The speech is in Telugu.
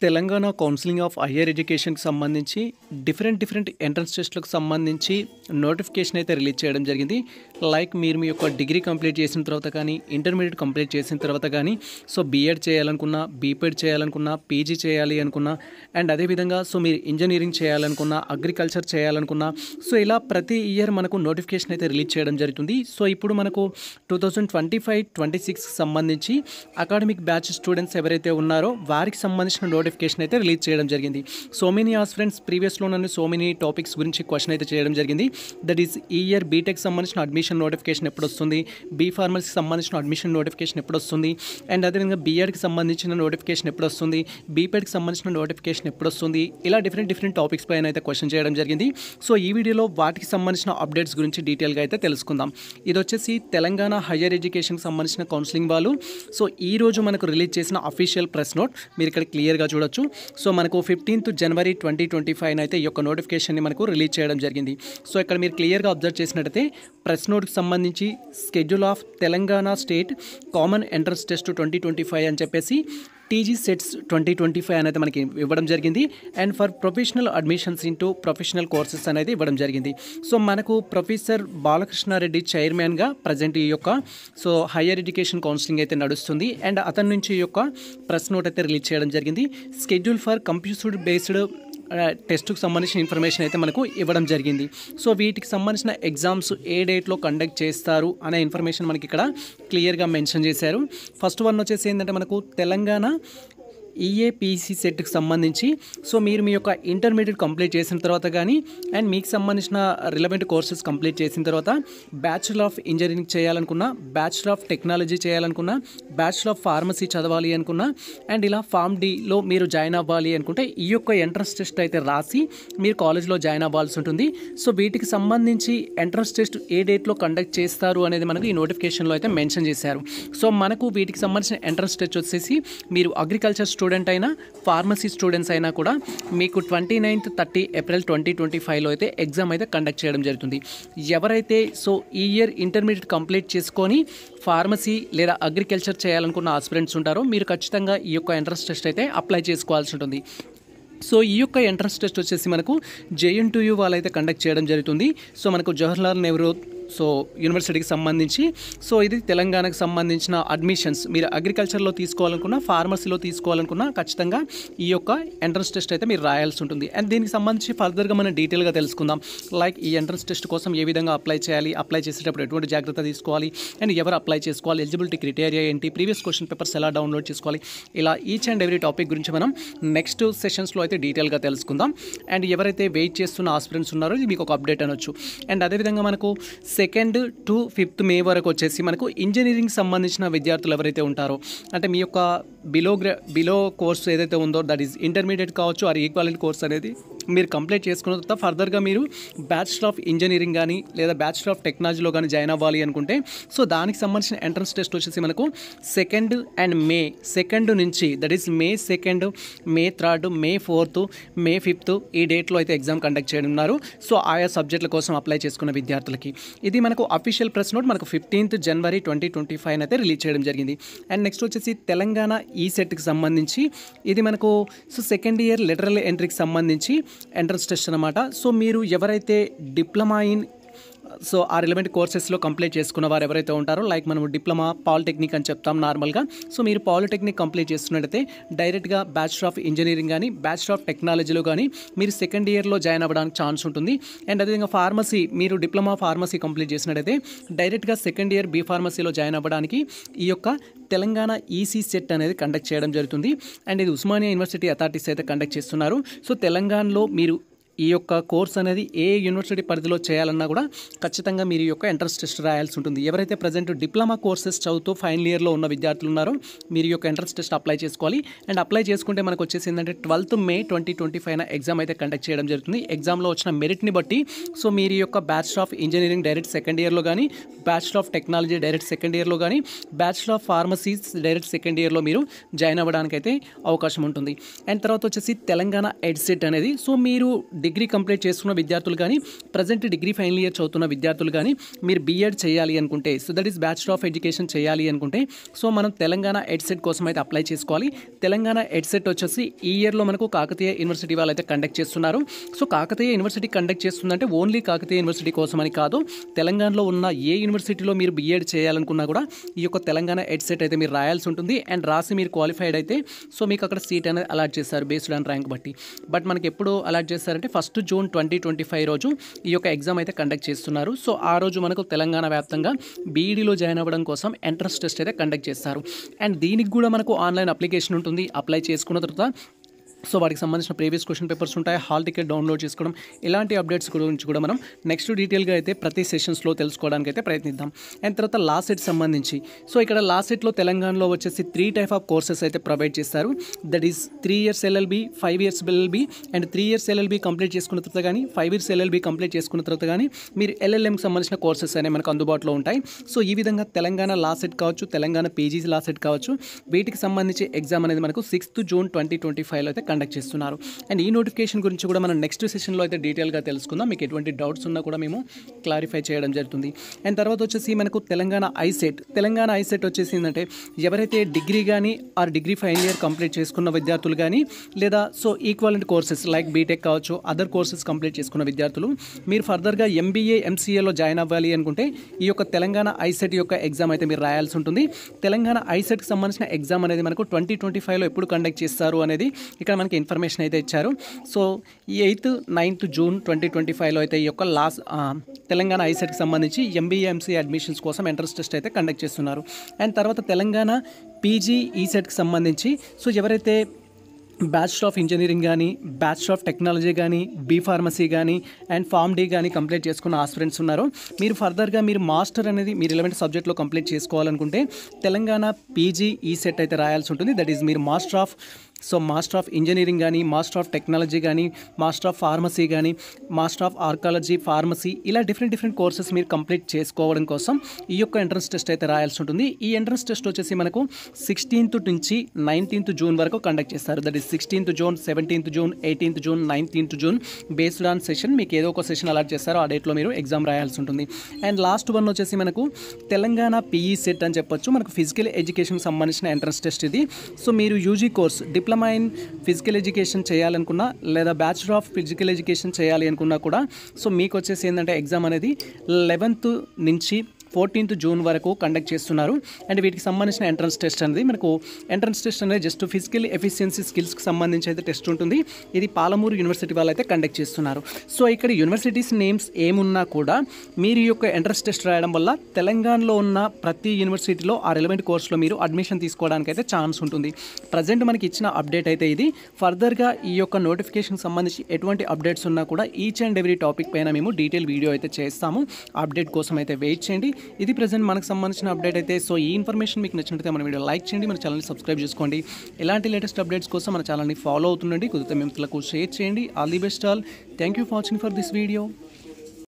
తెలంగాణ కౌన్సిలింగ్ ఆఫ్ హయ్యర్ ఎడ్యుకేషన్కి సంబంధించి డిఫరెంట్ ఎంట్రన్స్ టెస్ట్లకు సంబంధించి నోటిఫికేషన్ అయితే రిలీజ్ చేయడం జరిగింది. లైక్ మీరు మీ యొక్క డిగ్రీ కంప్లీట్ చేసిన తర్వాత కానీ ఇంటర్మీడియట్ కంప్లీట్ చేసిన తర్వాత కానీ బీఎడ్ చేయాలనుకున్నా, బీపెడ్ చేయాలనుకున్నా, పీజీ చేయాలి అనుకున్నా అండ్ అదేవిధంగా మీరు ఇంజనీరింగ్ చేయాలనుకున్నా, అగ్రికల్చర్ చేయాలనుకున్నా ఇలా ప్రతి ఇయర్ మనకు నోటిఫికేషన్ అయితే రిలీజ్ చేయడం జరుగుతుంది. ఇప్పుడు మనకు 2025-26 సంబంధించి అకాడమిక్ బ్యాచ్ స్టూడెంట్స్ ఎవరైతే ఉన్నారో వారికి సంబంధించిన నోటిఫికేషన్ అయితే రిలీజ్ చేయడం జరిగింది. సో మెనీ ఆస్పిరెంట్స్ ప్రీవియస్లో నన్ను సో మెనీ టాపిక్స్ గురించి క్వశ్చన్ అయితే చేయడం జరిగింది. దట్ ఈస్ ఈ ఇయర్ బీటెక్ సంబంధించిన అడ్మిషన్ నోటిఫికేషన్ ఎప్పుడు వస్తుంది, బీ ఫార్మసీకి సంబంధించిన అడ్మిషన్ నోటిఫికేషన్ ఎప్పుడు వస్తుంది అండ్ అదేవిధంగా బీఎడ్కి సంబంధించిన నోటిఫికేషన్ ఎప్పుడు వస్తుంది, బీపెడ్కి సంబంధించిన నోటిఫికేషన్ ఎప్పుడు వస్తుంది, ఇలా డిఫరెంట్ టాపిక్స్ పైన అయితే క్వశ్చన్ చేయడం జరిగింది. ఈ వీడియోలో వాటికి సంబంధించిన అప్డేట్స్ గురించి డీటెయిల్గా అయితే తెలుసుకుందాం. ఇది వచ్చేసి తెలంగాణ హయ్యర్ ఎడ్యుకేషన్కి సంబంధించిన కౌన్సిలింగ్ వాళ్ళు ఈ రోజు మనకు రిలీజ్ చేసిన అఫీషియల్ ప్రెస్ నోట్ మీరు ఇక్కడ క్లియర్గా చూడొచ్చు. మనకు 15th January 2025 అయితే ఈ యొక్క నోటిఫికేషన్ని మనకు రిలీజ్ చేయడం జరిగింది. ఇక్కడ మీరు క్లియర్గా అబ్జర్వ్ చేసినట్టయితే ప్రెస్ నోట్కి సంబంధించి schedule of Telangana state common entrance test 2025 అని చెప్పేసి టీజీ సెట్స్ 2025 అనేది మనకి ఇవ్వడం జరిగింది. And for professional admissions into professional courses అనేది ఇవ్వడం జరిగింది. మనకు ప్రొఫెసర్ బాలకృష్ణారెడ్డి చైర్మన్గా ప్రజెంట్ ఈ యొక్క హయ్యర్ ఎడ్యుకేషన్ కౌన్సిలింగ్ అయితే నడుస్తుంది. అండ్ అతని నుంచి ఈ యొక్క ప్రెస్ నోట్ అయితే రిలీజ్ చేయడం జరిగింది. స్కెడ్యూల్ ఫర్ కంప్యూటర్ బేస్డ్ టెస్ట్కి సంబంధించిన ఇన్ఫర్మేషన్ అయితే మనకు ఇవ్వడం జరిగింది. వీటికి సంబంధించిన ఎగ్జామ్స్ ఏ డేట్లో కండక్ట్ చేస్తారు అనే ఇన్ఫర్మేషన్ మనకి ఇక్కడ క్లియర్గా మెన్షన్ చేశారు. ఫస్ట్ వన్ వచ్చేసి ఏంటంటే మనకు తెలంగాణ ఈఏపీసీ సెట్కి సంబంధించి మీరు మీ యొక్క ఇంటర్మీడియట్ కంప్లీట్ చేసిన తర్వాత కానీ అండ్ మీకు సంబంధించిన రిలవెంట్ కోర్సెస్ కంప్లీట్ చేసిన తర్వాత బ్యాచులర్ ఆఫ్ ఇంజనీరింగ్ చేయాలనుకున్నా, బ్యాచులర్ ఆఫ్ టెక్నాలజీ చేయాలనుకున్నా, బ్యాచులర్ ఆఫ్ ఫార్మసీ చదవాలి అనుకున్నా అండ్ ఇలా ఫార్మ్ డీలో మీరు జాయిన్ అవ్వాలి అనుకుంటే ఈ యొక్క ఎంట్రన్స్ టెస్ట్ అయితే రాసి మీరు కాలేజ్లో జాయిన్ అవ్వాల్సి ఉంటుంది. వీటికి సంబంధించి ఎంట్రన్స్ టెస్ట్ ఏ డేట్లో కండక్ట్ చేస్తారు అనేది మనకు ఈ నోటిఫికేషన్లో అయితే మెన్షన్ చేశారు. మనకు వీటికి సంబంధించిన ఎంట్రన్స్ టెస్ట్ వచ్చేసి మీరు అగ్రికల్చర్ స్టూడెంట్ అయినా, ఫార్మసీ స్టూడెంట్స్ అయినా కూడా మీకు 29th, 30 April 2025లో అయితే ఎగ్జామ్ అయితే కండక్ట్ చేయడం జరుగుతుంది. ఎవరైతే ఈ ఇయర్ ఇంటర్మీడియట్ కంప్లీట్ చేసుకొని ఫార్మసీ లేదా అగ్రికల్చర్ చేయాలనుకున్న ఆస్పిరెంట్స్ ఉంటారో మీరు ఖచ్చితంగా ఈ యొక్క ఎంట్రన్స్ టెస్ట్ అయితే అప్లై చేసుకోవాల్సి ఉంటుంది. ఈ యొక్క ఎంట్రన్స్ టెస్ట్ వచ్చేసి మనకు JNTU వాళ్ళైతే కండక్ట్ చేయడం జరుగుతుంది. మనకు జవహర్లాల్ నెహ్రూ యూనివర్సిటీకి సంబంధించి ఇది తెలంగాణకు సంబంధించిన అడ్మిషన్స్ మీరు అగ్రికల్చర్లో తీసుకోవాలనుకున్నా, ఫార్మసీలో తీసుకోవాలనుకున్నా ఖచ్చితంగా ఈ యొక్క ఎంట్రన్స్ టెస్ట్ అయితే మీరు రాయాల్సి ఉంటుంది. అండ్ దీనికి సంబంధించి ఫర్దర్గా మనం డీటెయిల్గా తెలుసుకుందాం. లైక్ ఈ ఎంట్రన్స్ టెస్ట్ కోసం ఏ విధంగా అప్లై చేయాలి, అప్లై చేసేటప్పుడు ఎటువంటి జాగ్రత్త తీసుకోవాలి అండ్ ఎవరు అప్లై చేసుకోవాలి, ఎలిజిబిలిటీ క్రైటీరియా ఏంటి, ప్రీవియస్ క్వశ్చన్ పేపర్స్ ఎలా డౌన్లోడ్ చేసుకోవాలి, ఇలా ఈచ్ అండ్ ఎవ్రీ టాపిక్ గురించి మనం నెక్స్ట్ సెషన్స్లో అయితే డీటెయిల్గా తెలుసుకుందాం. అండ్ ఎవరైతే వెయిట్ చేస్తున్న ఆస్పిరెంట్స్ ఉన్నారో ఇది మీకు ఒక అప్డేట్ అనొచ్చు. అండ్ అదేవిధంగా మనకు 2nd to 5th May వరకు వచ్చేసి మనకు ఇంజనీరింగ్ సంబంధించిన విద్యార్థులు ఎవరైతే ఉంటారో అంటే మీ యొక్క బిలో కోర్స్ ఏదైతే ఉందో దట్ ఈస్ ఇంటర్మీడియట్ కావచ్చు ఆర్ ఈక్వాలెంట్ కోర్స్ అనేది మీరు కంప్లీట్ చేసుకున్న తర్వాత ఫర్దర్గా మీరు బ్యాచులర్ ఆఫ్ ఇంజనీరింగ్ కానీ లేదా బ్యాచులర్ ఆఫ్ టెక్నాలజీలో కానీ జాయిన్ అవ్వాలి అనుకుంటే దానికి సంబంధించిన ఎంట్రన్స్ టెస్ట్ వచ్చేసి మనకు 2nd and May 2nd నుంచి that is May 2nd, May 3rd, May 4th, May 5th ఈ డేట్లో అయితే ఎగ్జామ్ కండక్ట్ చేయనున్నారు. ఆయా సబ్జెక్టుల కోసం అప్లై చేసుకున్న విద్యార్థులకి ఇది మనకు అఫీషియల్ ప్రెస్ నోట్ మనకు 15th January 2025 అయితే రిలీజ్ చేయడం జరిగింది. అండ్ నెక్స్ట్ వచ్చేసి తెలంగాణ ఈ సెట్కి సంబంధించి ఇది మనకు సెకండ్ ఇయర్ లెటరల్ ఎంట్రీకి సంబంధించి ఎంట్రన్స్ టెస్ట్ అనమాట. మీరు ఎవరైతే డిప్లొమా ఇన్ ఆ రిలవెంట్ కోర్సెస్లో కంప్లీట్ చేసుకున్న వారు ఎవరైతే ఉంటారో లైక్ మనం డిప్లొమా పాలిటెక్నిక్ అని చెప్తాం నార్మల్గా. మీరు పాలిటెక్నిక్ కంప్లీట్ చేస్తున్నట్టయితే డైరెక్ట్గా బ్యాచులర్ ఆఫ్ ఇంజనీరింగ్ కానీ బ్యాచులర్ ఆఫ్ టెక్నాలజీలో కానీ మీరు సెకండ్ ఇయర్లో జాయిన్ అవ్వడానికి ఛాన్స్ ఉంటుంది. అండ్ అదేవిధంగా ఫార్మసీ మీరు డిప్లొమా ఫార్మసీ కంప్లీట్ చేసినట్టయితే డైరెక్ట్గా సెకండ్ ఇయర్ బీ ఫార్మసీలో జాయిన్ అవ్వడానికి ఈ యొక్క తెలంగాణ ఈసీ సెట్ అనేది కండక్ట్ చేయడం జరుగుతుంది. అండ్ ఇది ఉస్మానియా యూనివర్సిటీ అథారిటీస్ అయితే కండక్ట్ చేస్తున్నారు. తెలంగాణలో మీరు ఈ యొక్క కోర్స్ అనేది ఏ యూనివర్సిటీ పరిధిలో చేయాలన్నా కూడా ఖచ్చితంగా మీరు ఈ యొక్క ఎంట్రన్స్ టెస్ట్ రాయాల్సి ఉంటుంది. ఎవరైతే ప్రజెంట్ డిప్లొమా కోర్సెస్ చదువుతూ ఫైనల్ ఇయర్లో ఉన్న విద్యార్థులు ఉన్నారో మీరు ఈ యొక్క ఎంట్రన్స్ టెస్ట్ అప్లై చేసుకోవాలి. అండ్ అప్లై చేసుకుంటే మనకు వచ్చేసి ఏంటంటే 12th May 2025 ఎగ్జామ్ అయితే కండక్ట్ చేయడం జరుగుతుంది. ఎగ్జామ్లో వచ్చిన మెరిట్ని బట్టి మీరు ఈ యొక్క bachelor of engineering direct second ఇయర్లో కానీ, bachelor of technology direct second ఇయర్లో కానీ, bachelor of pharmacies direct second ఇయర్లో మీరు జాయిన్ అవ్వడానికి అయితే అవకాశం ఉంటుంది. అండ్ తర్వాత వచ్చేసి తెలంగాణ ఎడ్సెట్ అనేది మీరు డిగ్రీ కంప్లీట్ చేసుకున్న విద్యార్థులు కానీ ప్రజెంట్ డిగ్రీ ఫైనల్ ఇయర్ చదువుతున్న విద్యార్థులు కానీ మీరు బీఎడ్ చేయాలి అనుకుంటే so that is bachelor of education చేయాలి అనుకుంటే సో మనం తెలంగాణ ఎడ్సెట్ కోసం అయితే అప్లై చేసుకోవాలి. తెలంగాణ ఎడ్సెట్ వచ్చేసి ఈ ఇయర్లో మనకు కాకతీయ యూనివర్సిటీ వాళ్ళు అయితే కండక్ట్ చేస్తున్నారు. సో కాకతీయ యూనివర్సిటీ కండక్ట్ చేస్తుందంటే ఓన్లీ కాకతీయ యూనివర్సిటీ కోసం అని కాదు, తెలంగాణలో ఉన్న ఏ యూనివర్సిటీలో మీరు బీఎడ్ చేయాలనుకున్నా కూడా ఈ యొక్క తెలంగాణ ఎడ్సెట్ అయితే మీరు రాయాల్సి ఉంటుంది. అండ్ రాసి మీరు క్వాలిఫైడ్ అయితే సో మీకు అక్కడ సీట్ అనేది అలాట్ చేస్తారు బేస్డ్ ఆన్ ర్యాంక్ బట్టి. బట్ మనకి ఎప్పుడు అలాట్ చేస్తారంటే 1 జూన్ 2025 రోజు ఈ యొక్క ఎగ్జామ్ అయితే కండక్ట్ చేస్తున్నారు. సో ఆ రోజు మనకు తెలంగాణ వ్యాప్తంగా బీఈడీలో జాయిన్ అవ్వడం కోసం ఎంట్రన్స్ టెస్ట్ అయితే కండక్ట్ చేస్తారు. అండ్ దీనికి కూడా మనకు ఆన్లైన్ అప్లికేషన్ ఉంటుంది. అప్లై చేసుకున్న తర్వాత సో వాటికి సంబంధించిన ప్రీవియస్ క్వశ్చన్ పేపర్స్ ఉంటాయి, హాల్ టికెట్ డౌన్లోడ్ చేసుకోవడం, ఇలాంటి అప్డేట్స్ గురించి కూడా మనం నెక్స్ట్ డీటెయిల్గా అయితే ప్రతి సెషన్స్లో తెలుసుకోవడానికి అయితే ప్రయత్నిద్దాం. అండ్ తర్వాత లా సెట్ సంబంధించి సో ఇక్కడ లా సెట్లో తెలంగాణలో వచ్చేసి 3 టైప్ ఆఫ్ కోర్సెస్ అయితే ప్రొవైడ్ చేస్తారు. That is 3 years LLB, 5 years LLB and 3 years LLB complete చేసుకున్న తర్వాత కానీ 5 years LLB కంప్లీట్ చేసుకున్న తర్వాత కానీ మీరు LLMకి సంబంధించిన కోర్సెస్ అనేవి మనకు అందుబాటులో ఉంటాయి. సో ఈ విధంగా తెలంగాణ లా సెట్ కావచ్చు, తెలంగాణ పీజీ లా సెట్ కావచ్చు, వీటికి సంబంధించి ఎగ్జామ్ అనేది మనకు 6th జూన్ 2025లో అయితే కండక్ట్ చేస్తున్నారు. అండ్ ఈ నోటిఫికేషన్ గురించి కూడా మనం నెక్స్ట్ సెషన్లో అయితే డీటెయిల్గా తెలుసుకుందాం. మీకు ఎటువంటి డౌట్స్ ఉన్నా కూడా మేము క్లారిఫై చేయడం జరుగుతుంది. అండ్ తర్వాత వచ్చేసి మనకు తెలంగాణ ఐసెట్ వచ్చేసి ఏంటంటే ఎవరైతే డిగ్రీ కానీ or degree final year complete చేసుకున్న విద్యార్థులు కానీ లేదా so equivalent courses like BTech కావచ్చు, అదర్ కోర్సెస్ కంప్లీట్ చేసుకున్న విద్యార్థులు మీరు ఫర్దర్గా ఎంబీఏ ఎంసీఏలో జాయిన్ అవ్వాలి అనుకుంటే ఈ యొక్క తెలంగాణ ఐసెట్ యొక్క ఎగ్జామ్ అయితే మీరు రాయాల్సి ఉంటుంది. తెలంగాణ ఐసెట్కి సంబంధించిన ఎగ్జామ్ అనేది మనకు 2025లో ఎప్పుడు కండక్ట్ చేస్తారు అనేది ఇక్కడ మనకి ఇన్ఫర్మేషన్ అయితే ఇచ్చారు. సో 8th 9th జూన్ 2025లో అయితే ఈ యొక్క తెలంగాణ ఐసెట్కి సంబంధించి ఎంబీఏ ఎంసీఏ అడ్మిషన్స్ కోసం ఎంట్రన్స్ టెస్ట్ అయితే కండక్ట్ చేస్తున్నారు. అండ్ తర్వాత తెలంగాణ పీజీ ఈసెట్కి సంబంధించి సో ఎవరైతే బ్యాచిలర్ ఆఫ్ ఇంజనీరింగ్ కానీ, బ్యాచిలర్ ఆఫ్ టెక్నాలజీ కానీ, బీ ఫార్మసీ కానీ అండ్ ఫార్మ్ డి కానీ కంప్లీట్ చేసుకున్న ఆస్పిరెంట్స్ ఉన్నారు. మీరు ఫర్దర్గా మీరు మాస్టర్ అనేది మీరు 11th సబ్జెక్ట్లో కంప్లీట్ చేసుకోవాలనుకుంటే తెలంగాణ పీజీ ఈసెట్ అయితే రాయాల్సి ఉంటుంది. దట్ ఈజ్ మీరు మాస్టర్ ఆఫ్ ఇంజనీరింగ్ కానీ, మాస్టర్ ఆఫ్ టెక్నాలజీ కానీ, మాస్టర్ ఆఫ్ ఫార్మసీ కానీ, మాస్టర్ ఆఫ్ ఆర్కాలజీ, ఫార్మసీ ఇలా డిఫరెంట్ కోర్సెస్ మీరు కంప్లీట్ చేసుకోవడం కోసం ఈ యొక్క ఎంట్రన్స్ టెస్ట్ అయితే రాయాల్సి ఉంటుంది. ఈ ఎంట్రన్స్ టెస్ట్ వచ్చేసి మనకు 16th నుంచి 19th జూన్ వరకు కండక్ట్ చేస్తారు. That is 16th June, 17th June, 18th June, 19th June based on session మీకు ఏదో ఒక సెషన్ అలాట్ చేస్తారో ఆ డేట్లో మీరు ఎగ్జామ్ రాయాల్సి ఉంటుంది. అండ్ లాస్ట్ వన్ వచ్చేసి మనకు తెలంగాణ పీఈ సెట్ అని చెప్పొచ్చు. మనకు ఫిజికల్ ఎడ్యుకేషన్కి సంబంధించిన ఎంట్రన్స్ టెస్ట్ ఇది. సో మీరు UG course diploma in physical education చేయాలనుకున్నా లేదా బ్యాచిలర్ ఆఫ్ ఫిజికల్ ఎడ్యుకేషన్ చేయాలి అనుకున్నా కూడా సో మీకు వచ్చేసి ఏంటంటే ఎగ్జామ్ అనేది 11th నుంచి 14th జూన్ వరకు కండక్ట్ చేస్తున్నారు. అండ్ వీటికి సంబంధించిన ఎంట్రన్స్ టెస్ట్ అనేది మనకు జస్ట్ ఫిజికల్ ఎఫిషియన్సీ స్కిల్స్కి సంబంధించి అయితే టెస్ట్ ఉంటుంది. ఇది పాలమూరు యూనివర్సిటీ వాళ్ళు అయితే కండక్ట్ చేస్తున్నారు. సో ఇక్కడ యూనివర్సిటీస్ నేమ్స్ ఏమున్నా కూడా మీరు ఈ యొక్క ఎంట్రన్స్ టెస్ట్ రాయడం వల్ల తెలంగాణలో ఉన్న ప్రతి యూనివర్సిటీలో ఆ రిలవెంట్ కోర్సులో మీరు అడ్మిషన్ తీసుకోవడానికి అయితే ఛాన్స్ ఉంటుంది. ప్రజెంట్ మనకి ఇచ్చిన అప్డేట్ అయితే ఇది. ఫర్దర్గా ఈ యొక్క నోటిఫికేషన్ సంబంధించి ఎటువంటి అప్డేట్స్ ఉన్నా కూడా ఈచ్ అండ్ ఎవ్రీ టాపిక్ పైన మేము డీటెయిల్ వీడియో అయితే చేస్తాము. అప్డేట్ కోసం అయితే వెయిట్ చేయండి. ఇది ప్రెజెంట్ మనకు సంబంధించిన అప్డేట్ అయితే. సో ఈ ఇన్ఫర్మేషన్ మీకు నచ్చినట్లయితే మన వీడియో లైక్ చేయండి, మన ఛానల్ని సబ్స్క్రైబ్ చేసుకోండి. ఇలాంటి లేటెస్ట్ అప్డేట్స్ కోసం మన ఛానల్ని ఫాలో అవుతుండండి. కుదిరితే మిత్రులకు షేర్ చేయండి. All the best all. Thank you for watching for this video.